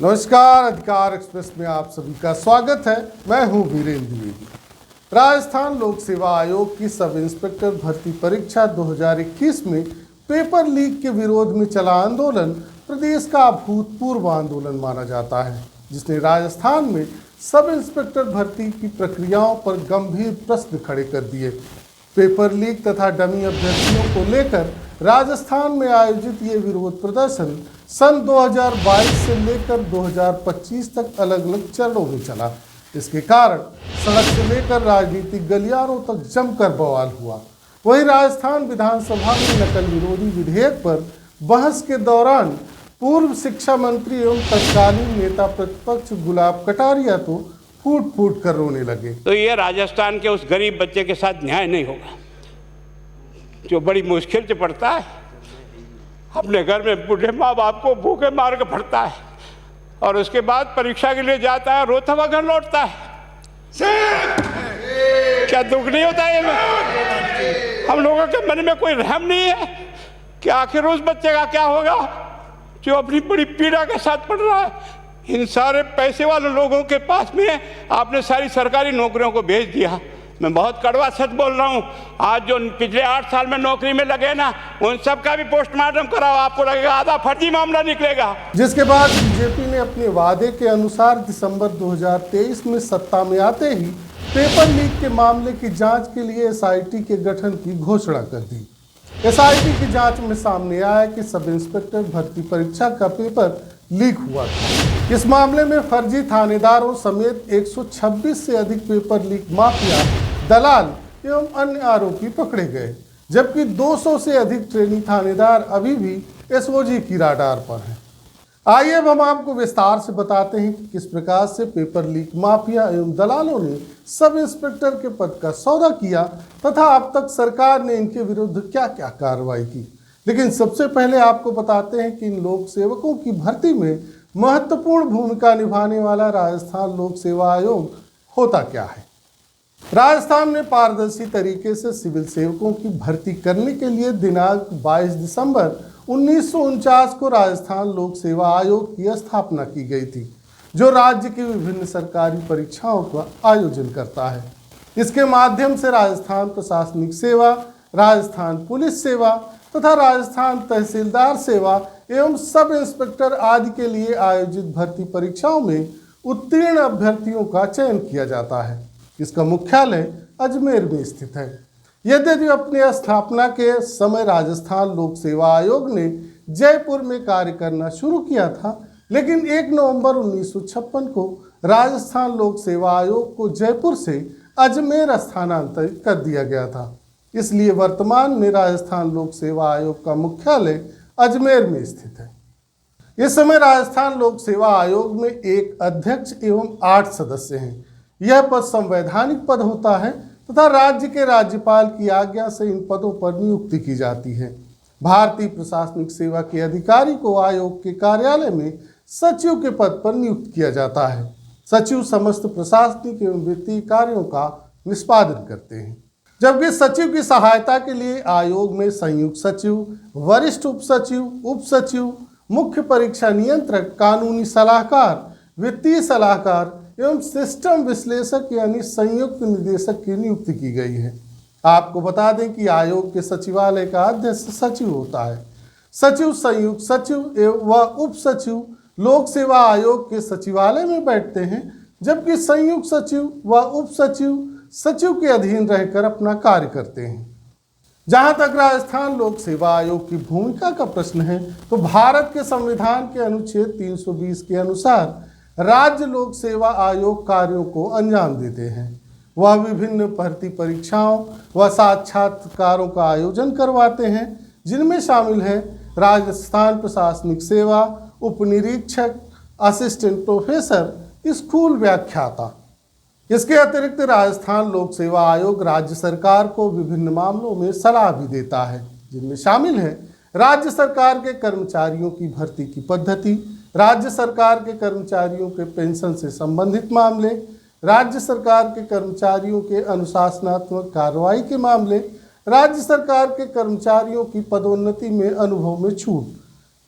नमस्कार, अधिकार एक्सप्रेस में आप सभी का स्वागत है। मैं हूं वीरेंद्र द्विवेदी। राजस्थान लोक सेवा आयोग की सब इंस्पेक्टर भर्ती परीक्षा 2021 में पेपर लीक के विरोध में चला आंदोलन प्रदेश का अभूतपूर्व आंदोलन माना जाता है, जिसने राजस्थान में सब इंस्पेक्टर भर्ती की प्रक्रियाओं पर गंभीर प्रश्न खड़े कर दिए। पेपर लीक तथा डमी अभ्यर्थियों को लेकर राजस्थान में आयोजित ये विरोध प्रदर्शन सन 2022 से लेकर 2025 तक अलग अलग चरणों में चला। इसके कारण सड़क से लेकर राजनीतिक गलियारों तक जमकर बवाल हुआ। वहीं राजस्थान विधानसभा में नकल विरोधी विधेयक पर बहस के दौरान पूर्व शिक्षा मंत्री एवं तत्कालीन नेता प्रतिपक्ष गुलाब कटारिया तो फूट फूट कर रोने लगे। तो ये राजस्थान के उस गरीब बच्चे के साथ न्याय नहीं होगा, जो बड़ी मुश्किल से पढ़ता है, अपने घर में बूढ़े माँ बाप को भूखे मार के पढ़ता है और उसके बाद परीक्षा के लिए जाता है, रोता हुआ घर लौटता है। क्या दुख नहीं होता है? हम लोगों के मन में कोई रहम नहीं है कि आखिर उस बच्चे का क्या होगा जो अपनी बड़ी पीड़ा के साथ पढ़ रहा है। इन सारे पैसे वाले लोगों के पास में आपने सारी सरकारी नौकरियों को भेज दिया। मैं बहुत कड़वा सच बोल रहा हूँ। आज जो पिछले 8 साल में नौकरी में लगे ना, उन सब का भी पोस्टमार्टम कराओ, आपको लगेगा आधा फर्जी मामला निकलेगा। जिसके बाद बीजेपी ने अपने वादे के अनुसार दिसंबर 2023 में सत्ता में आते ही पेपर लीक के मामले की जांच के लिए एसआईटी के गठन की घोषणा कर दी। एसआईटी की जांच में सामने आया कि सब इंस्पेक्टर भर्ती परीक्षा का पेपर लीक हुआ था। इस मामले में फर्जी थानेदारों समेत 126 से अधिक पेपर लीक माफिया, दलाल एवं अन्य आरोपी पकड़े गए, जबकि 200 से अधिक ट्रेनी थानेदार अभी भी एसओजी की राडार पर हैं। आइए अब हम आपको विस्तार से बताते हैं कि किस प्रकार से पेपर लीक माफिया एवं दलालों ने सब इंस्पेक्टर के पद का सौदा किया तथा अब तक सरकार ने इनके विरुद्ध क्या क्या कार्रवाई की। लेकिन सबसे पहले आपको बताते हैं कि इन लोक सेवकों की भर्ती में महत्वपूर्ण भूमिका निभाने वाला राजस्थान लोक सेवा आयोग होता क्या है। राजस्थान में पारदर्शी तरीके से सिविल सेवकों की भर्ती करने के लिए दिनांक 22 दिसंबर 1949 को राजस्थान लोक सेवा आयोग की स्थापना की गई थी, जो राज्य की विभिन्न सरकारी परीक्षाओं का आयोजन करता है। इसके माध्यम से राजस्थान प्रशासनिक सेवा, राजस्थान पुलिस सेवा तथा राजस्थान तहसीलदार सेवा एवं सब इंस्पेक्टर आदि के लिए आयोजित भर्ती परीक्षाओं में उत्तीर्ण अभ्यर्थियों का चयन किया जाता है। इसका मुख्यालय अजमेर में स्थित है। यद्यपि अपने स्थापना के समय राजस्थान लोक सेवा आयोग ने जयपुर में कार्य करना शुरू किया था, लेकिन 1 नवंबर 1956 को राजस्थान लोक सेवा आयोग को जयपुर से अजमेर स्थानांतरित कर दिया गया था। इसलिए वर्तमान में राजस्थान लोक सेवा आयोग का मुख्यालय अजमेर में स्थित है। इस समय राजस्थान लोक सेवा आयोग में एक अध्यक्ष एवं 8 सदस्य हैं। यह पद संवैधानिक पद होता है तथा राज्य के राज्यपाल की आज्ञा से इन पदों पर नियुक्ति की जाती है। भारतीय प्रशासनिक सेवा के अधिकारी को आयोग के कार्यालय में सचिव के पद पर नियुक्त किया जाता है। सचिव समस्त प्रशासनिक एवं वित्तीय कार्यों का निष्पादन करते हैं, जबकि सचिव की सहायता के लिए आयोग में संयुक्त सचिव, वरिष्ठ उप सचिव, मुख्य परीक्षा नियंत्रक, कानूनी सलाहकार, वित्तीय सलाहकार एवं सिस्टम विश्लेषक यानी संयुक्त निदेशक की नियुक्ति की गई है। आपको बता दें कि आयोग के सचिवालय का अध्यक्ष सचिव होता है। सचिव, संयुक्त सचिव एवं व उप सचिव लोक सेवा आयोग के सचिवालय में बैठते हैं, जबकि संयुक्त सचिव व उप सचिव सचिव के अधीन रहकर अपना कार्य करते हैं। जहां तक राजस्थान लोक सेवा आयोग की भूमिका का प्रश्न है, तो भारत के संविधान के अनुच्छेद 320 के अनुसार राज्य लोक सेवा आयोग कार्यों को अंजाम देते हैं। वह विभिन्न भर्ती परीक्षाओं व साक्षात्कारों का आयोजन करवाते हैं, जिनमें शामिल है राजस्थान प्रशासनिक सेवा, उप निरीक्षक, असिस्टेंट प्रोफेसर, स्कूल व्याख्याता। इसके अतिरिक्त राजस्थान लोक सेवा आयोग राज्य सरकार को विभिन्न मामलों में सलाह भी देता है, जिनमें शामिल है राज्य सरकार के कर्मचारियों की भर्ती की पद्धति, राज्य सरकार के कर्मचारियों के पेंशन से संबंधित मामले, राज्य सरकार के कर्मचारियों के अनुशासनात्मक कार्रवाई के मामले, राज्य सरकार के कर्मचारियों की पदोन्नति में अनुभव में छूट,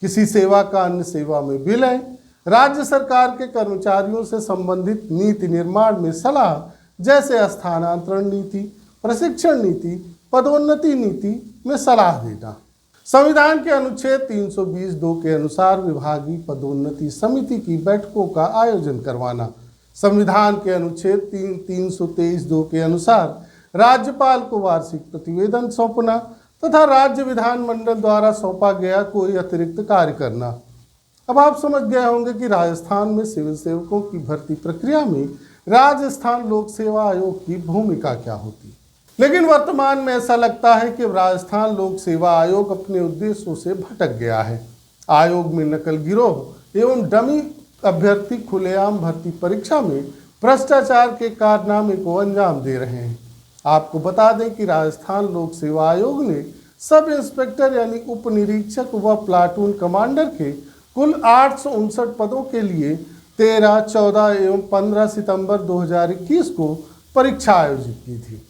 किसी सेवा का अन्य सेवा में विलय, राज्य सरकार के कर्मचारियों से संबंधित नीति निर्माण में सलाह, जैसे स्थानांतरण नीति, प्रशिक्षण नीति, पदोन्नति नीति में सलाह देना। संविधान के अनुच्छेद 320(2) के अनुसार विभागीय पदोन्नति समिति की बैठकों का आयोजन करवाना। संविधान के अनुच्छेद 323(2) के अनुसार राज्यपाल को वार्षिक प्रतिवेदन सौंपना तथा राज्य विधानमंडल द्वारा सौंपा गया कोई अतिरिक्त कार्य करना। अब आप समझ गए होंगे कि राजस्थान में सिविल सेवकों की भर्ती प्रक्रिया में राजस्थान लोक सेवा आयोग की भूमिका क्या होती। लेकिन वर्तमान में ऐसा लगता है कि राजस्थान लोक सेवा आयोग अपने उद्देश्यों से भटक गया है। आयोग में नकल गिरोह एवं डमी अभ्यर्थी खुलेआम भर्ती परीक्षा में भ्रष्टाचार के कारनामे को अंजाम दे रहे हैं। आपको बता दें कि राजस्थान लोक सेवा आयोग ने सब इंस्पेक्टर यानी उप निरीक्षक व प्लाटून कमांडर के कुल 859 पदों के लिए 13, 14 एवं 15 सितंबर 2021 को परीक्षा आयोजित की थी।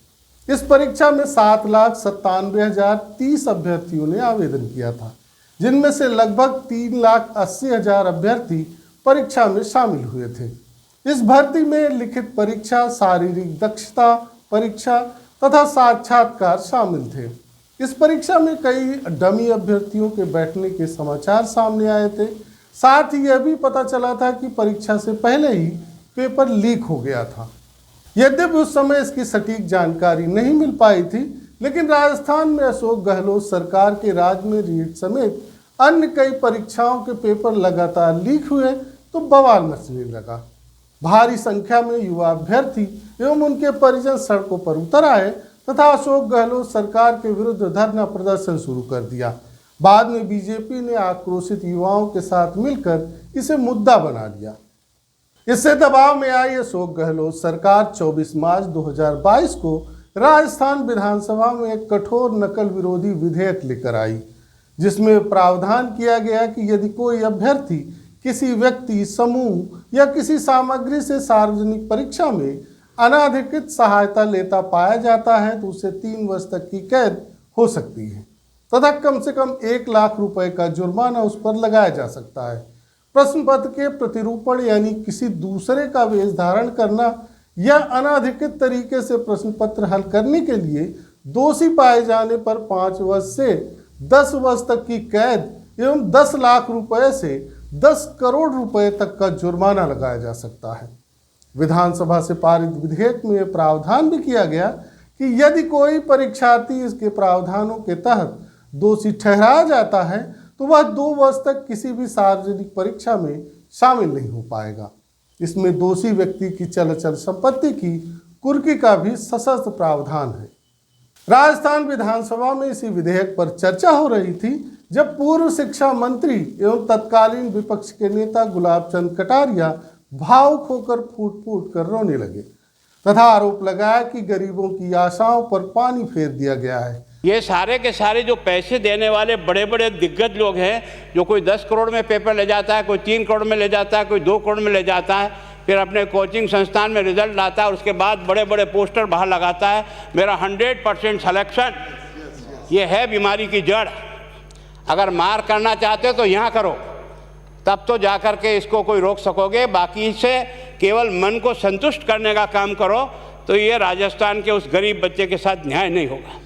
इस परीक्षा में 7,97,030 अभ्यर्थियों ने आवेदन किया था, जिनमें से लगभग 3,80,000 अभ्यर्थी परीक्षा में शामिल हुए थे। इस भर्ती में लिखित परीक्षा, शारीरिक दक्षता परीक्षा तथा साक्षात्कार शामिल थे। इस परीक्षा में कई डमी अभ्यर्थियों के बैठने के समाचार सामने आए थे। साथ ही यह भी पता चला था कि परीक्षा से पहले ही पेपर लीक हो गया था। यद्यपि उस समय इसकी सटीक जानकारी नहीं मिल पाई थी, लेकिन राजस्थान में अशोक गहलोत सरकार के राज में रीट समेत अन्य कई परीक्षाओं के पेपर लगातार लीक हुए तो बवाल मचने लगा। भारी संख्या में युवा अभ्यर्थी एवं उनके परिजन सड़कों पर उतर आए तथा अशोक गहलोत सरकार के विरुद्ध धरना प्रदर्शन शुरू कर दिया। बाद में बीजेपी ने आक्रोशित युवाओं के साथ मिलकर इसे मुद्दा बना लिया। इससे दबाव में आई अशोक गहलोत सरकार 24 मार्च 2022 को राजस्थान विधानसभा में एक कठोर नकल विरोधी विधेयक लेकर आई, जिसमें प्रावधान किया गया कि यदि कोई अभ्यर्थी किसी व्यक्ति, समूह या किसी सामग्री से सार्वजनिक परीक्षा में अनाधिकृत सहायता लेता पाया जाता है तो उसे 3 वर्ष तक की कैद हो सकती है तथा कम से कम 1 लाख रुपए का जुर्माना उस पर लगाया जा सकता है। प्रश्न पत्र के प्रतिरूपण यानी किसी दूसरे का वेश धारण करना या अनाधिकृत तरीके से प्रश्न पत्र हल करने के लिए दोषी पाए जाने पर 5 वर्ष से 10 वर्ष तक की कैद एवं 10 लाख रुपए से 10 करोड़ रुपए तक का जुर्माना लगाया जा सकता है। विधानसभा से पारित विधेयक में यह प्रावधान भी किया गया कि यदि कोई परीक्षार्थी इसके प्रावधानों के तहत दोषी ठहराया जाता है तो वह 2 वर्ष तक किसी भी सार्वजनिक परीक्षा में शामिल नहीं हो पाएगा। इसमें दोषी व्यक्ति की चल संपत्ति की कुर्की का भी सशर्त प्रावधान है। राजस्थान विधानसभा में इसी विधेयक पर चर्चा हो रही थी जब पूर्व शिक्षा मंत्री एवं तत्कालीन विपक्ष के नेता गुलाब चंद कटारिया भावुक होकर फूट फूट कर रोने लगे तथा आरोप लगाया कि गरीबों की आशाओं पर पानी फेर दिया गया है। ये सारे के सारे जो पैसे देने वाले बड़े बड़े दिग्गज लोग हैं, जो कोई 10 करोड़ में पेपर ले जाता है, कोई 3 करोड़ में ले जाता है, कोई 2 करोड़ में ले जाता है, फिर अपने कोचिंग संस्थान में रिजल्ट लाता है, उसके बाद बड़े बड़े पोस्टर बाहर लगाता है, मेरा 100% सिलेक्शन। ये है बीमारी की जड़। अगर मार करना चाहते हो तो यहाँ करो, तब तो जा कर के इसको कोई रोक सकोगे। बाकी से केवल मन को संतुष्ट करने का काम करो तो ये राजस्थान के उस गरीब बच्चे के साथ न्याय नहीं होगा,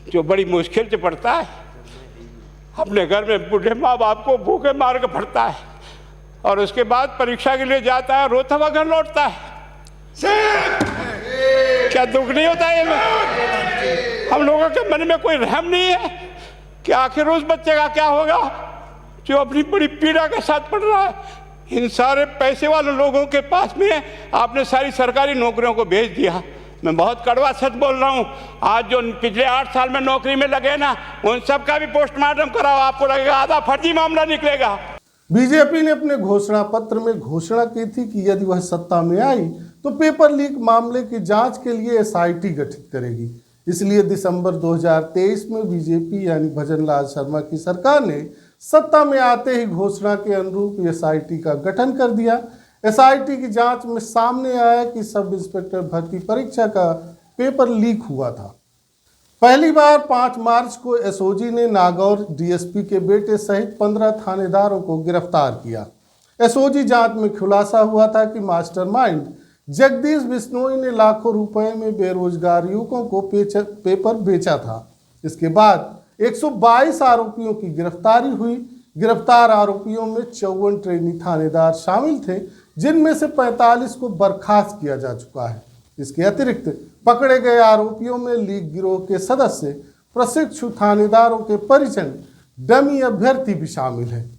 जो बड़ी मुश्किल से पढ़ता है, अपने घर में बूढ़े माँ बाप को भूखे मार के पढ़ता है और उसके बाद परीक्षा के लिए जाता है, रोता हुआ घर लौटता है। क्या दुख नहीं होता है? हम लोगों के मन में कोई रहम नहीं है कि आखिर उस बच्चे का क्या होगा जो अपनी बड़ी पीड़ा के साथ पढ़ रहा है। इन सारे पैसे वाले लोगों के पास में आपने सारी सरकारी नौकरियों को भेज दिया। मैं बहुत कड़वा सच बोल रहा हूँ। आज जो पिछले 8 साल में नौकरी में लगे ना, उन सब का भी पोस्टमार्टम कराओ, आपको लगेगा आधा फर्जी मामला निकलेगा। बीजेपी ने अपने घोषणा पत्र में घोषणा की थी कि यदि वह सत्ता में आई तो पेपर लीक मामले की जांच के लिए एसआईटी गठित करेगी। इसलिए दिसंबर 2023 में बीजेपी यानी भजन लाल शर्मा की सरकार ने सत्ता में आते ही घोषणा के अनुरूप एसआईटी का गठन कर दिया। एसआईटी की जांच में सामने आया कि सब इंस्पेक्टर भर्ती परीक्षा का पेपर लीक हुआ था। पहली बार 5 मार्च को एसओजी ने नागौर डीएसपी के बेटे सहित 15 थानेदारों को गिरफ्तार किया। एसओजी जांच में खुलासा हुआ था कि मास्टरमाइंड जगदीश बिश्नोई ने लाखों रुपए में बेरोजगार युवकों को पेपर बेचा था। इसके बाद 122 आरोपियों की गिरफ्तारी हुई। गिरफ्तार आरोपियों में 54 ट्रेनी थानेदार शामिल थे, जिनमें से 45 को बर्खास्त किया जा चुका है। इसके अतिरिक्त पकड़े गए आरोपियों में लीग गिरोह के सदस्य, प्रशिक्षु थानेदारों के परिजन, डमी अभ्यर्थी भी शामिल हैं।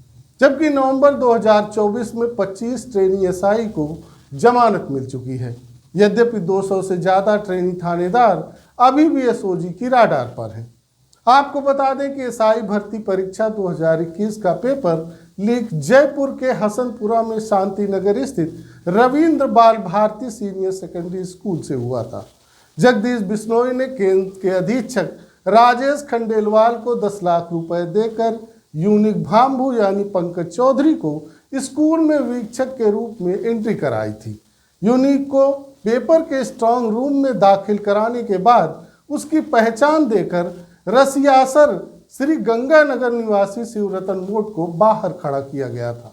जबकि नवंबर 2024 में 25 ट्रेनी एसआई को जमानत मिल चुकी है। यद्यपि 200 से ज़्यादा ट्रेनी थानेदार अभी भी एसओजी की राडार पर हैं। आपको बता दें कि एसआई भर्ती परीक्षा 2021 का पेपर लीक जयपुर के हसनपुरा में शांति नगर स्थित रविंद्र बाल भारती सीनियर सेकेंडरी स्कूल से हुआ था। जगदीश बिश्नोई ने केंद्र के अधीक्षक राजेश खंडेलवाल को 10 लाख रुपए देकर यूनिक भाम्बू यानी पंकज चौधरी को स्कूल में वीक्षक के रूप में एंट्री कराई थी। यूनिक को पेपर के स्ट्रांग रूम में दाखिल कराने के बाद उसकी पहचान देकर रसियासर श्री गंगानगर निवासी शिवरतन मोट को बाहर खड़ा किया गया था।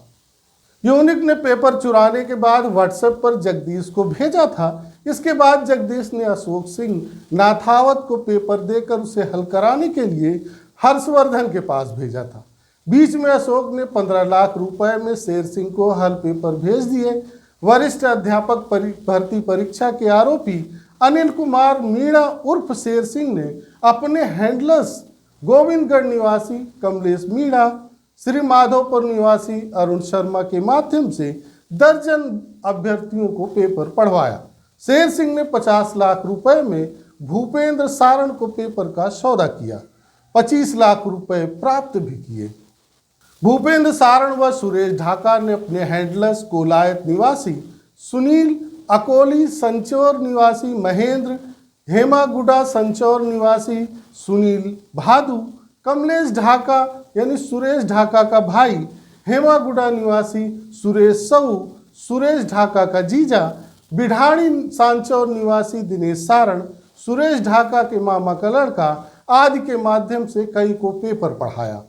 यूनिक ने पेपर चुराने के बाद व्हाट्सएप पर जगदीश को भेजा था। इसके बाद जगदीश ने अशोक सिंह नाथावत को पेपर देकर उसे हल कराने के लिए हर्षवर्धन के पास भेजा था। बीच में अशोक ने 15 लाख रुपए में शेर सिंह को हल पेपर भेज दिए। वरिष्ठ अध्यापक भर्ती परीक्षा के आरोपी अनिल कुमार मीणा उर्फ शेर सिंह ने अपने हैंडलर्स गोविंदगढ़ निवासी कमलेश मीणा, श्री माधोपुर निवासी अरुण शर्मा के माध्यम से दर्जन अभ्यर्थियों को पेपर पढ़वाया। शेर सिंह ने 50 लाख रुपए में भूपेंद्र सारण को पेपर का सौदा किया। 25 लाख रुपए प्राप्त भी किए। भूपेंद्र सारण व सुरेश ढाका ने अपने हैंडलर्स कोलायत निवासी सुनील, अकोली संचौर निवासी महेंद्र, हेमागुडा संचौर निवासी सुनील भादु, कमलेश ढाका यानी सुरेश ढाका का भाई, हेमागुडा निवासी सुरेश साहू, सुरेश ढाका का जीजा, बिढ़ाणी सांचौर निवासी दिनेश सारण, सुरेश ढाका के मामा का लड़का आदि के माध्यम से कई को पेपर पढ़ाया।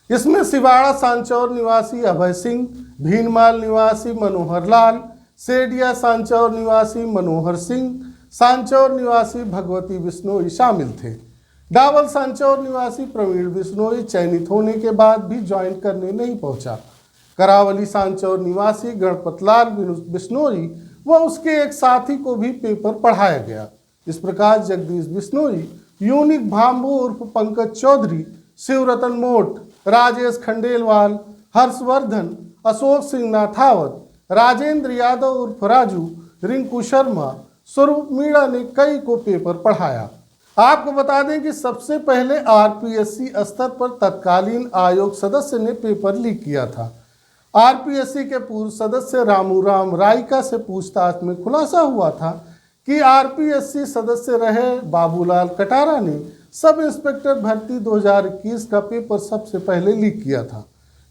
इसमें सिवाड़ा सांचौर निवासी अभय सिंह, भीनमाल निवासी मनोहर लाल, सेडिया सांचौर निवासी मनोहर सिंह, सांचौर निवासी भगवती बिश्नोई शामिल थे। डावल सांचौर निवासी प्रवीण बिश्नोई चयनित होने के बाद भी ज्वाइन करने नहीं पहुंचा। करावली सांचौर निवासी गणपतलाल बिश्नोई व उसके एक साथी को भी पेपर पढ़ाया गया। इस प्रकार जगदीश बिश्नोई, यूनिक भाम्बू उर्फ पंकज चौधरी, शिवरतन मोट, राजेश खंडेलवाल, हर्षवर्धन, अशोक सिंह नाथावत, राजेंद्र यादव उर्फ राजू, रिंकू शर्मा, स्वरूप मीणा ने कई को पेपर पढ़ाया। आपको बता दें कि सबसे पहले आरपीएससी स्तर पर तत्कालीन आयोग सदस्य ने पेपर लीक किया था। आरपीएससी के पूर्व सदस्य रामूराम रायका से पूछताछ में खुलासा हुआ था कि आरपीएससी सदस्य रहे बाबूलाल कटारा ने सब इंस्पेक्टर भर्ती 2021 का पेपर सबसे पहले लीक किया था।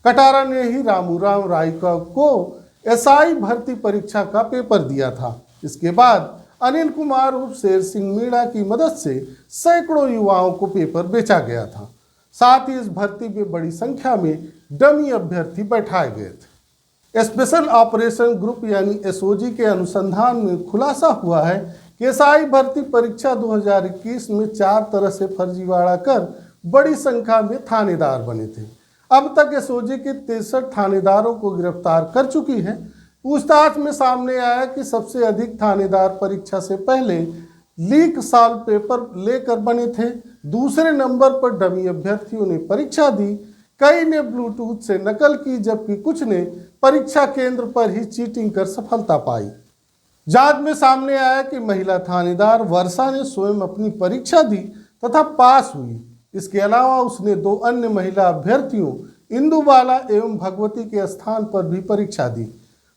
कटारा ने ही रामूराम रायका को एसआई भर्ती परीक्षा का पेपर दिया था। इसके बाद अनिल कुमार उर्फ शेर सिंह मीणा की मदद से सैकड़ों युवाओं को पेपर बेचा गया था। साथ ही इस भर्ती में बड़ी संख्या में डमी अभ्यर्थी बैठाए गए थे। स्पेशल ऑपरेशन ग्रुप यानी एसओजी के अनुसंधान में खुलासा हुआ है कि एसआई भर्ती परीक्षा 2021 में 4 तरह से फर्जीवाड़ा कर बड़ी संख्या में थानेदार बने थे। अब तक एसओजी के 63 थानेदारों को गिरफ्तार कर चुकी है। पूछताछ में सामने आया कि सबसे अधिक थानेदार परीक्षा से पहले लीक साल पेपर लेकर बने थे। दूसरे नंबर पर डमी अभ्यर्थियों ने परीक्षा दी। कई ने ब्लूटूथ से नकल की, जबकि कुछ ने परीक्षा केंद्र पर ही चीटिंग कर सफलता पाई। जांच में सामने आया कि महिला थानेदार वर्षा ने स्वयं अपनी परीक्षा दी तथा पास हुई। इसके अलावा उसने 2 अन्य महिला अभ्यर्थियों इंदुबाला एवं भगवती के स्थान पर भी परीक्षा दी।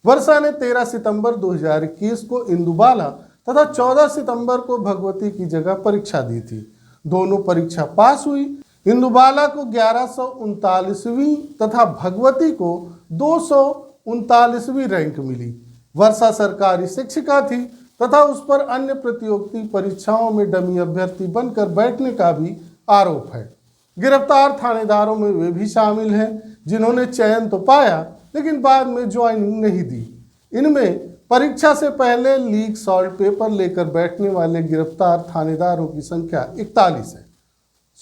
वर्षा ने 13 सितंबर 2021 को इंदुबाला तथा 14 सितंबर को भगवती की जगह परीक्षा दी थी। दोनों परीक्षा पास हुई। इंदुबाला को 1139वीं तथा भगवती को 239वीं रैंक मिली। वर्षा सरकारी शिक्षिका थी तथा उस पर अन्य प्रतियोगिता परीक्षाओं में डमी अभ्यर्थी बनकर बैठने का भी आरोप है। गिरफ्तार थानेदारों में वे भी शामिल हैं जिन्होंने चयन तो पाया लेकिन बाद में ज्वाइनिंग नहीं दी। इनमें परीक्षा से पहले लीक सॉल्ट पेपर लेकर बैठने वाले गिरफ्तार थानेदारों की संख्या 41 है।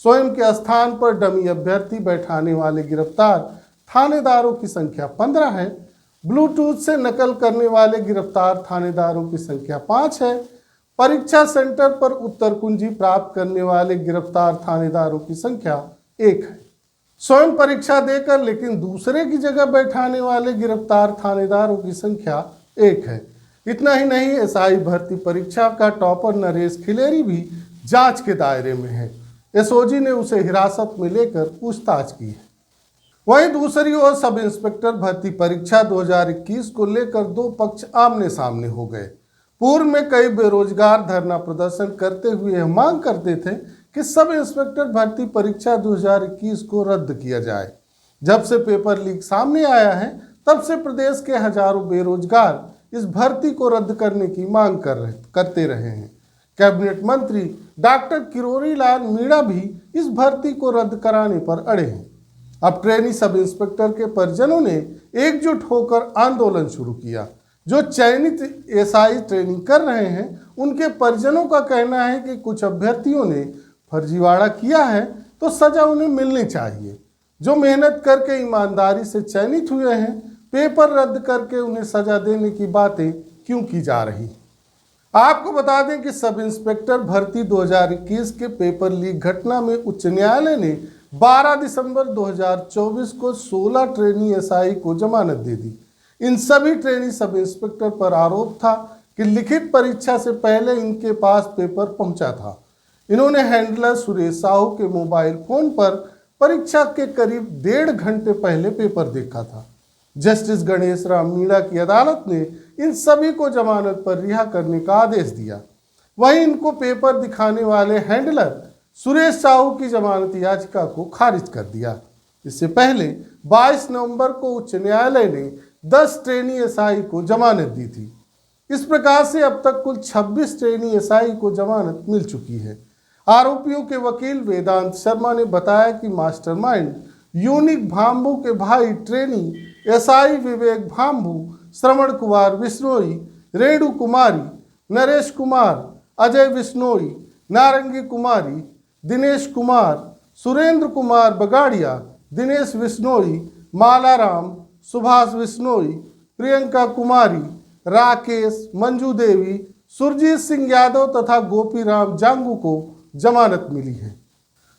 स्वयं के स्थान पर डमी अभ्यर्थी बैठाने वाले गिरफ्तार थानेदारों की संख्या 15 है। ब्लूटूथ से नकल करने वाले गिरफ्तार थानेदारों की संख्या 5 है। परीक्षा सेंटर पर उत्तर कुंजी प्राप्त करने वाले गिरफ्तार थानेदारों की संख्या 1 है। स्वयं परीक्षा देकर लेकिन दूसरे की जगह बैठाने वाले गिरफ्तार थानेदारों की संख्या 1 है। इतना ही नहीं, एसआई भर्ती परीक्षा का टॉपर नरेश खिलेरी भी जांच के दायरे में है। एसओजी ने उसे हिरासत में लेकर पूछताछ की है। वहीं दूसरी ओर सब इंस्पेक्टर भर्ती परीक्षा 2021 को लेकर दो पक्ष आमने सामने हो गए। पूर्व में कई बेरोजगार धरना प्रदर्शन करते हुए यह मांग करते थे कि सब इंस्पेक्टर भर्ती परीक्षा 2021 को रद्द किया जाए। जब से पेपर लीक सामने आया है तब से प्रदेश के हजारों बेरोजगार इस भर्ती को रद्द करने की मांग करते रहे हैं। कैबिनेट मंत्री डॉक्टर किरोड़ी लाल मीणा भी इस भर्ती को रद्द कराने पर अड़े हैं। अब ट्रेनी सब इंस्पेक्टर के परिजनों ने एकजुट होकर आंदोलन शुरू किया। जो चयनित एसआई ट्रेनिंग कर रहे हैं उनके परिजनों का कहना है कि कुछ अभ्यर्थियों ने फर्जीवाड़ा किया है तो सजा उन्हें मिलनी चाहिए। जो मेहनत करके ईमानदारी से चयनित हुए हैं, पेपर रद्द करके उन्हें सजा देने की बातें क्यों की जा रही। आपको बता दें कि सब इंस्पेक्टर भर्ती 2021 के पेपर लीक घटना में उच्च न्यायालय ने 12 दिसंबर 2024 को 16 ट्रेनी एसआई को जमानत दे दी। इन सभी ट्रेनी सब इंस्पेक्टर पर आरोप था कि लिखित परीक्षा से पहले इनके पास पेपर पहुंचा था। इन्होंने हैंडलर सुरेश साहू के मोबाइल फोन पर परीक्षा के करीब 1.5 घंटे पहले पेपर देखा था। जस्टिस गणेश राम मीणा की अदालत ने इन सभी को जमानत पर रिहा करने का आदेश दिया। वहीं इनको पेपर दिखाने वाले हैंडलर सुरेश साहू की जमानत याचिका को खारिज कर दिया। इससे पहले 22 नवंबर को उच्च न्यायालय ने 10 ट्रेनी एसआई को जमानत दी थी। इस प्रकार से अब तक कुल 26 ट्रेनी एसआई को जमानत मिल चुकी है। आरोपियों के वकील वेदांत शर्मा ने बताया कि मास्टरमाइंड यूनिक भाम्बू के भाई ट्रेनी एसआई विवेक भाम्बू, श्रवण कुमार विश्नोई, रेणु कुमारी, नरेश कुमार, अजय विश्नोई, नारंगी कुमारी, दिनेश कुमार, सुरेंद्र कुमार बगाड़िया, दिनेश विश्नोई, मालाराम, सुभाष विश्नोई, प्रियंका कुमारी, राकेश, मंजू देवी, सुरजीत सिंह यादव तथा गोपीराम जांगू को जमानत मिली है।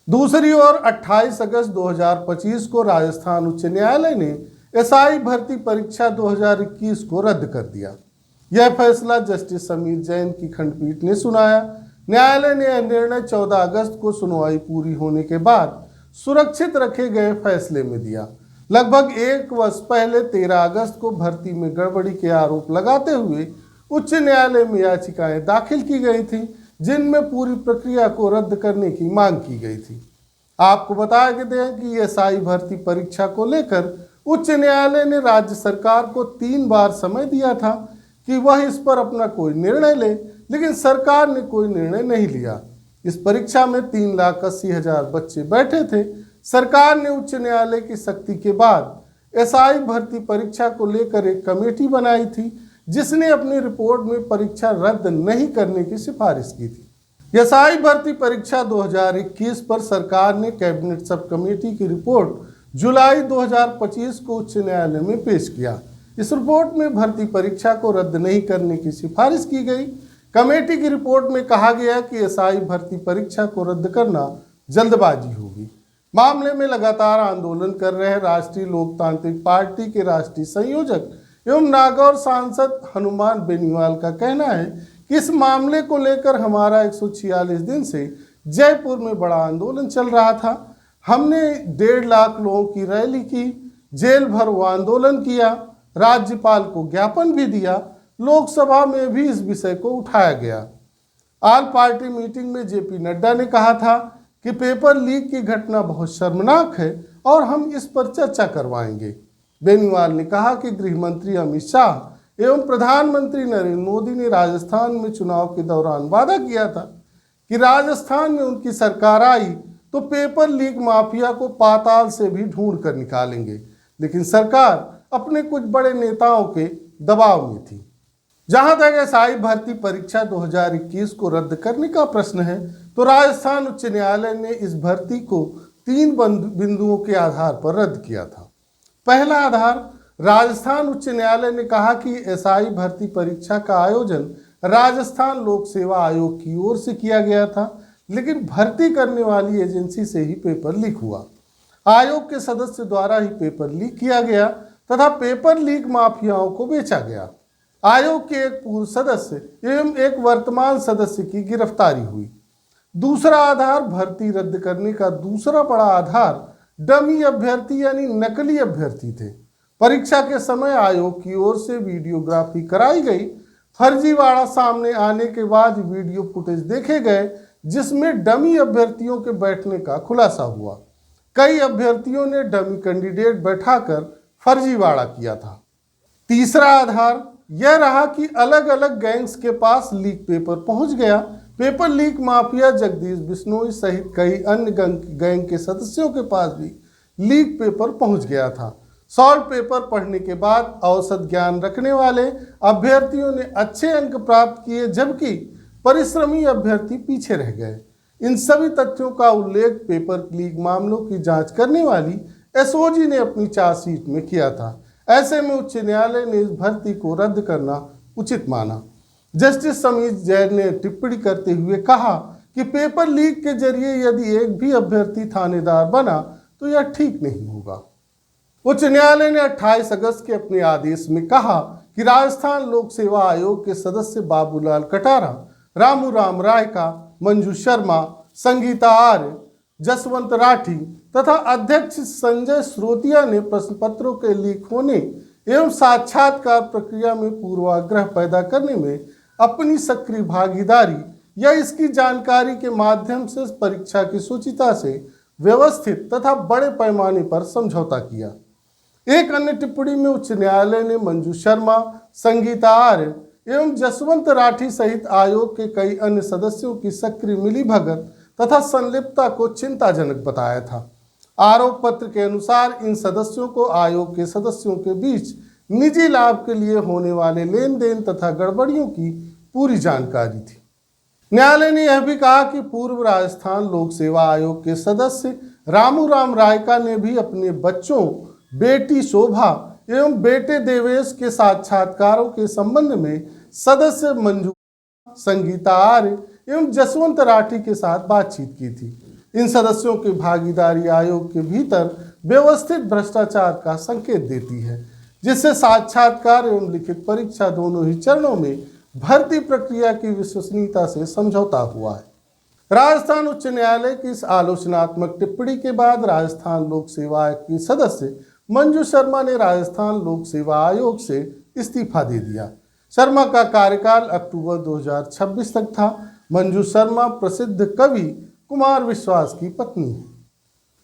दूसरी ओर 28 अगस्त 2025 को राजस्थान उच्च न्यायालय ने एसआई भर्ती परीक्षा 2021 को रद्द कर दिया। यह फैसला जस्टिस समीर जैन की खंडपीठ ने सुनाया। न्यायालय ने यह निर्णय 14 अगस्त को सुनवाई पूरी होने के बाद सुरक्षित रखे गए फैसले में दिया। लगभग 1 वर्ष पहले 13 अगस्त को भर्ती में गड़बड़ी के आरोप लगाते हुए उच्च न्यायालय में याचिकाएं दाखिल की गई थी, जिनमें पूरी प्रक्रिया को रद्द करने की मांग की गई थी। आपको बता दें कि एसआई भर्ती परीक्षा को लेकर उच्च न्यायालय ने राज्य सरकार को 3 बार समय दिया था कि वह इस पर अपना कोई निर्णय ले, लेकिन सरकार ने कोई निर्णय नहीं लिया। इस परीक्षा में 3,80,000 बच्चे बैठे थे। सरकार ने उच्च न्यायालय की सख्ती के बाद एसआई भर्ती परीक्षा को लेकर एक कमेटी बनाई थी, जिसने अपनी रिपोर्ट में परीक्षा रद्द नहीं करने की सिफारिश की थी। एसआई भर्ती परीक्षा 2021 पर सरकार ने कैबिनेट सब कमेटी की रिपोर्ट जुलाई 2025 को उच्च न्यायालय में पेश किया। इस रिपोर्ट में भर्ती परीक्षा को रद्द नहीं करने की सिफारिश की गई। कमेटी की रिपोर्ट में कहा गया कि एसआई भर्ती परीक्षा को रद्द करना जल्दबाजी होगी। मामले में लगातार आंदोलन कर रहे राष्ट्रीय लोकतांत्रिक पार्टी के राष्ट्रीय संयोजक एवं नागौर सांसद हनुमान बेनीवाल का कहना है कि इस मामले को लेकर हमारा 146 दिन से जयपुर में बड़ा आंदोलन चल रहा था। हमने 1.5 लाख लोगों की रैली की, जेल भरो आंदोलन किया, राज्यपाल को ज्ञापन भी दिया, लोकसभा में भी इस विषय को उठाया गया। ऑल पार्टी मीटिंग में जेपी नड्डा ने कहा था कि पेपर लीक की घटना बहुत शर्मनाक है और हम इस पर चर्चा करवाएंगे। बेनीवाल ने कहा कि गृह मंत्री अमित शाह एवं प्रधानमंत्री नरेंद्र मोदी ने राजस्थान में चुनाव के दौरान वादा किया था कि राजस्थान में उनकी सरकार आई तो पेपर लीक माफिया को पाताल से भी ढूंढ कर निकालेंगे, लेकिन सरकार अपने कुछ बड़े नेताओं के दबाव में थी। जहां तक एसआई भर्ती परीक्षा 2021 को रद्द करने का प्रश्न है, तो राजस्थान उच्च न्यायालय ने इस भर्ती को 3 बिंदुओं के आधार पर रद्द किया था। पहला आधार, राजस्थान उच्च न्यायालय ने कहा कि एसआई भर्ती परीक्षा का आयोजन राजस्थान लोक सेवा आयोग की ओर से किया गया था, लेकिन भर्ती करने वाली एजेंसी से ही पेपर लीक हुआ। आयोग के सदस्य द्वारा ही पेपर लीक किया गया तथा पेपर लीक माफियाओं को बेचा गया। आयोग के एक पूर्व सदस्य एवं एक वर्तमान सदस्य की गिरफ्तारी हुई। दूसरा आधार, भर्ती रद्द करने का दूसरा बड़ा आधार डमी अभ्यर्थी यानी नकली अभ्यर्थी थे। परीक्षा के समय आयोग की ओर से वीडियोग्राफी कराई गई। फर्जीवाड़ा सामने आने के बाद वीडियो फुटेज देखे गए जिसमें डमी अभ्यर्थियों के बैठने का खुलासा हुआ। कई अभ्यर्थियों ने डमी कैंडिडेट बैठाकर फर्जीवाड़ा किया था। तीसरा आधार यह रहा कि अलग अलग गैंग्स के पास लीक पेपर पहुंच गया। Paper leak mafia Jagdish Bishnoi सहित कई अन्य गैंग के सदस्यों के पास भी लीक पेपर पहुंच गया था। सॉल्व पेपर पढ़ने के बाद औसत ज्ञान रखने वाले अभ्यर्थियों ने अच्छे अंक प्राप्त किए, जबकि परिश्रमी अभ्यर्थी पीछे रह गए। इन सभी तथ्यों का उल्लेख पेपर लीक मामलों की जांच करने वाली एसओजी ने अपनी चार्जशीट में किया था। ऐसे में उच्च न्यायालय ने इस भर्ती को रद्द करना उचित माना। जस्टिस समीर जैन ने टिप्पणी करते हुए कहा कि पेपर लीक के जरिए यदि एक भी अभ्यर्थी थानेदार बना तो यह ठीक नहीं होगा। उच्च न्यायालय ने 28 अगस्त के अपने आदेश में कहा कि राजस्थान लोक सेवा आयोग के सदस्य बाबूलाल कटारा, रामू राम रायका, मंजू शर्मा, संगीता आर्य, जसवंत राठी तथा अध्यक्ष संजय स्रोतिया ने प्रश्न पत्रों के लीक होने एवं साक्षात्कार प्रक्रिया में पूर्वाग्रह पैदा करने में अपनी सक्रिय भागीदारी या इसकी जानकारी के माध्यम से परीक्षा की शुचिता से व्यवस्थित तथा बड़े पैमाने पर समझौता किया। एक अन्य टिप्पणी में उच्च न्यायालय ने मंजू शर्मा, संगीता आर्य एवं जसवंत राठी सहित आयोग के कई अन्य सदस्यों की सक्रिय मिलीभगत तथा संलिप्तता को चिंताजनक बताया था। आरोप पत्र के अनुसार इन सदस्यों को आयोग के सदस्यों के बीच निजी लाभ के लिए होने वाले लेन देन तथा गड़बड़ियों की पूरी जानकारी थी। न्यायालय ने यह भी कहा कि पूर्व राजस्थान लोक सेवा आयोग के सदस्य रामू राम रायका ने भी अपने बच्चों, बेटी शोभा एवं बेटे देवेश के साक्षात्कारों के संबंध में सदस्य मंजू, संगीता आर्य एवं जसवंत राठी के साथ बातचीत की थी। इन सदस्यों की भागीदारी आयोग के भीतर व्यवस्थित भ्रष्टाचार का संकेत देती है, जिससे साक्षात्कार एवं लिखित परीक्षा दोनों ही चरणों में भर्ती प्रक्रिया की विश्वसनीयता से समझौता हुआ है। राजस्थान उच्च न्यायालय की इस आलोचनात्मक टिप्पणी के बाद राजस्थान लोक सेवा आयोग की सदस्य मंजू शर्मा ने राजस्थान लोक सेवा आयोग से इस्तीफा दे दिया। शर्मा का कार्यकाल अक्टूबर 2026 तक था। मंजू शर्मा प्रसिद्ध कवि कुमार विश्वास की पत्नी है।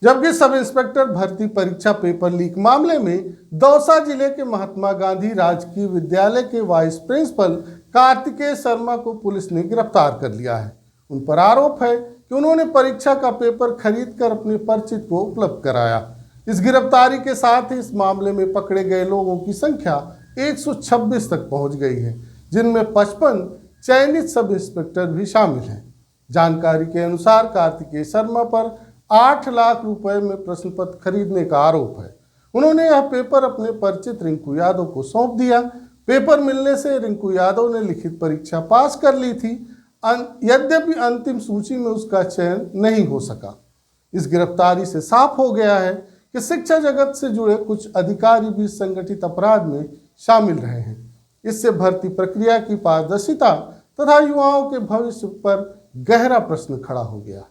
जबकि सब इंस्पेक्टर भर्ती परीक्षा पेपर लीक मामले में दौसा जिले के महात्मा गांधी राजकीय विद्यालय के वाइस प्रिंसिपल कार्तिकेय शर्मा को पुलिस ने गिरफ्तार कर लिया है। उन पर आरोप है कि उन्होंने परीक्षा का पेपर खरीदकर अपने परिचित को उपलब्ध कराया। इस गिरफ्तारी के साथ ही इस मामले में पकड़े गए लोगों की संख्या 126 तक पहुंच गई है, जिनमें 55 चयनित सब इंस्पेक्टर भी शामिल हैं। जानकारी के अनुसार कार्तिकेय शर्मा पर 8 लाख रुपए में प्रश्न पत्र खरीदने का आरोप है। उन्होंने यह पेपर अपने परिचित रिंकू यादव को सौंप दिया। पेपर मिलने से रिंकू यादव ने लिखित परीक्षा पास कर ली थी, यद्यपि अंतिम सूची में उसका चयन नहीं हो सका। इस गिरफ्तारी से साफ हो गया है कि शिक्षा जगत से जुड़े कुछ अधिकारी भी संगठित अपराध में शामिल रहे हैं। इससे भर्ती प्रक्रिया की पारदर्शिता तथा युवाओं के भविष्य पर गहरा प्रश्न खड़ा हो गया।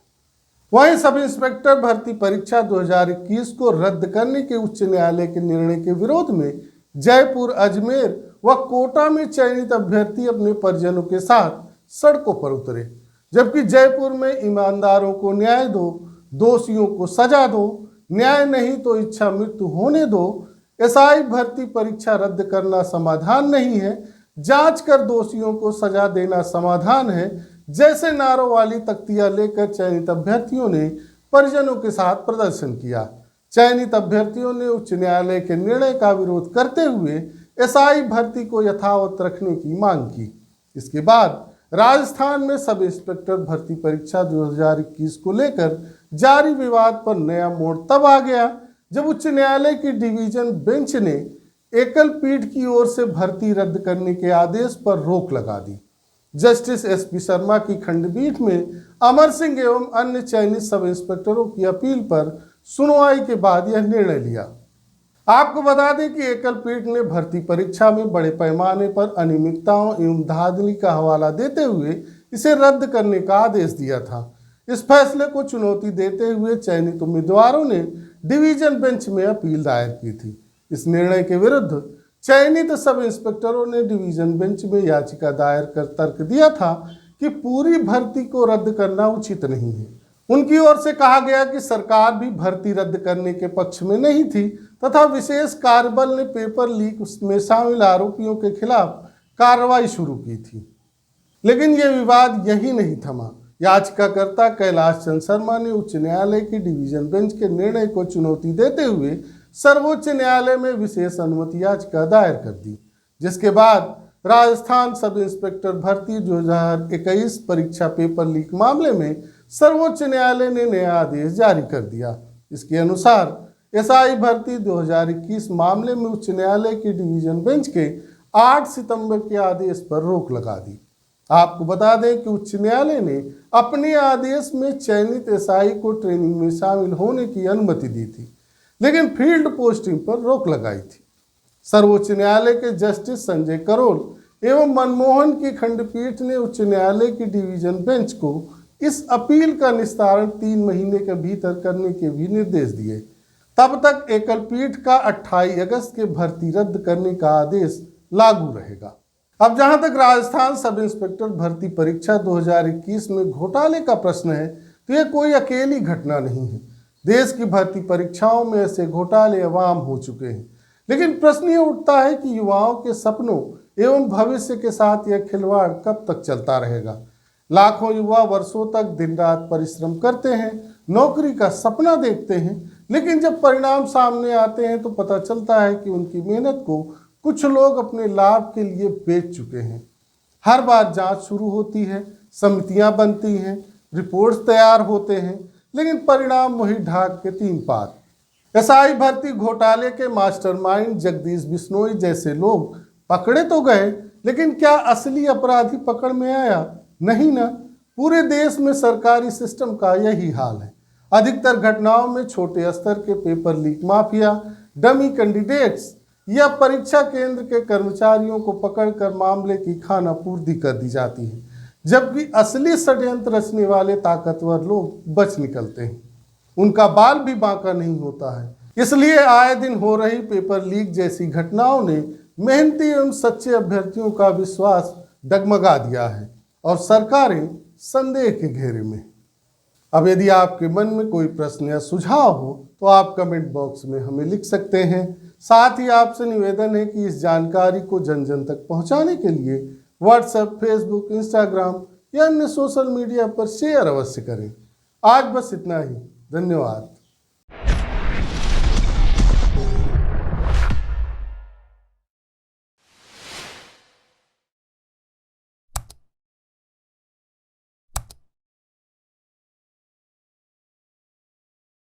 वहीं सब इंस्पेक्टर भर्ती परीक्षा 2021 को रद्द करने के उच्च न्यायालय के निर्णय के विरोध में जयपुर, अजमेर व कोटा में चयनित अभ्यर्थी अपने परिजनों के साथ सड़कों पर उतरे। जबकि जयपुर में ईमानदारों को न्याय दो, दोषियों को सजा दो, न्याय नहीं तो इच्छा मृत्यु होने दो, एसआई भर्ती परीक्षा रद्द करना समाधान नहीं है, जांच कर दोषियों को सजा देना समाधान है, जैसे नारों वाली तख्तियां लेकर चयनित अभ्यर्थियों ने परिजनों के साथ प्रदर्शन किया। चयनित अभ्यर्थियों ने उच्च न्यायालय के निर्णय का विरोध करते हुए एसआई भर्ती को यथावत रखने की मांग की। इसके बाद राजस्थान में सब इंस्पेक्टर भर्ती परीक्षा 2021 को लेकर जारी विवाद पर नया मोड़ तब आ गया जब उच्च न्यायालय की डिवीजन बेंच ने एकल पीठ की ओर से भर्ती रद्द करने के आदेश पर रोक लगा दी। जस्टिस एसपी शर्मा की खंडपीठ में अमर सिंह एवं अन्य चयनित सब इंस्पेक्टरों की अपील पर सुनवाई के बाद यह निर्णय लिया। आपको बता दें कि एकल पीठ ने भर्ती परीक्षा में बड़े पैमाने पर अनियमितताओं एवं धांधली का हवाला देते हुए इसे रद्द करने का आदेश दिया था। इस फैसले को चुनौती देते हुए चयनित उम्मीदवारों ने डिवीजन बेंच में अपील दायर की थी। इस निर्णय के विरुद्ध चयनित सब इंस्पेक्टरों ने डिवीजन बेंच में याचिका दायर कर तर्क दिया था कि पूरी भर्ती को रद्द करना उचित नहीं है। उनकी ओर से कहा गया कि सरकार भी भर्ती रद्द करने के पक्ष में नहीं थी तथा विशेष कार्यबल ने पेपर लीक में शामिल आरोपियों के खिलाफ कार्रवाई शुरू की थी। लेकिन यह विवाद यही नहीं थमा। याचिकाकर्ता कैलाश चंद्र शर्मा ने उच्च न्यायालय की डिवीजन बेंच के निर्णय को चुनौती देते हुए सर्वोच्च न्यायालय में विशेष अनुमति याचिका दायर कर दी, जिसके बाद राजस्थान सब इंस्पेक्टर भर्ती 2021 परीक्षा पेपर लीक मामले में सर्वोच्च न्यायालय ने नया आदेश जारी कर दिया। इसके अनुसार एसआई भर्ती 2021 मामले में उच्च न्यायालय की डिवीजन बेंच के 8 सितंबर के आदेश पर रोक लगा दी। आपको बता दें कि उच्च न्यायालय ने अपने आदेश में चयनित एसआई को ट्रेनिंग में शामिल होने की अनुमति दी थी, लेकिन फील्ड पोस्टिंग पर रोक लगाई थी। सर्वोच्च न्यायालय के जस्टिस संजय करोल एवं मनमोहन की खंडपीठ ने उच्च न्यायालय की डिवीजन बेंच को इस अपील का निस्तारण 3 महीने के भीतर करने के भी निर्देश दिए। तब तक एकल पीठ का 28 अगस्त के भर्ती रद्द करने का आदेश लागू रहेगा। अब जहां तक राजस्थान सब इंस्पेक्टर भर्ती परीक्षा 2021 में घोटाले का प्रश्न है, तो यह कोई अकेली घटना नहीं है। देश की भर्ती परीक्षाओं में ऐसे घोटाले अवाम हो चुके हैं, लेकिन प्रश्न ये उठता है कि युवाओं के सपनों एवं भविष्य के साथ यह खिलवाड़ कब तक चलता रहेगा। लाखों युवा वर्षों तक दिन रात परिश्रम करते हैं, नौकरी का सपना देखते हैं, लेकिन जब परिणाम सामने आते हैं तो पता चलता है कि उनकी मेहनत को कुछ लोग अपने लाभ के लिए बेच चुके हैं। हर बार जांच शुरू होती है, समितियां बनती हैं, रिपोर्ट्स तैयार होते हैं, लेकिन परिणाम वही ढाक के 3 पात। एसआई भर्ती घोटाले के मास्टरमाइंड जगदीश बिश्नोई जैसे लोग पकड़े तो गए, लेकिन क्या असली अपराधी पकड़ में आया? नहीं ना। पूरे देश में सरकारी सिस्टम का यही हाल है। अधिकतर घटनाओं में छोटे स्तर के paper leak mafia, dummy candidates या परीक्षा केंद्र के कर्मचारियों को पकड़कर मामले की खानापूर्ति कर दी जाती है, जबकि असली षड्यंत्र रचने वाले ताकतवर लोग बच निकलते हैं। उनका बाल भी बांका नहीं होता है। इसलिए आए दिन हो रही पेपर लीक जैसी घटनाओं ने मेहनती एवं सच्चे अभ्यर्थियों का विश्वास डगमगा दिया है और सरकारें संदेह के घेरे में। अब यदि आपके मन में कोई प्रश्न या सुझाव हो तो आप कमेंट बॉक्स में हमें लिख सकते हैं। साथ ही आपसे निवेदन है कि इस जानकारी को जन जन तक पहुंचाने के लिए व्हाट्सएप, फेसबुक, इंस्टाग्राम या अन्य सोशल मीडिया पर शेयर अवश्य करें। आज बस इतना ही। धन्यवाद।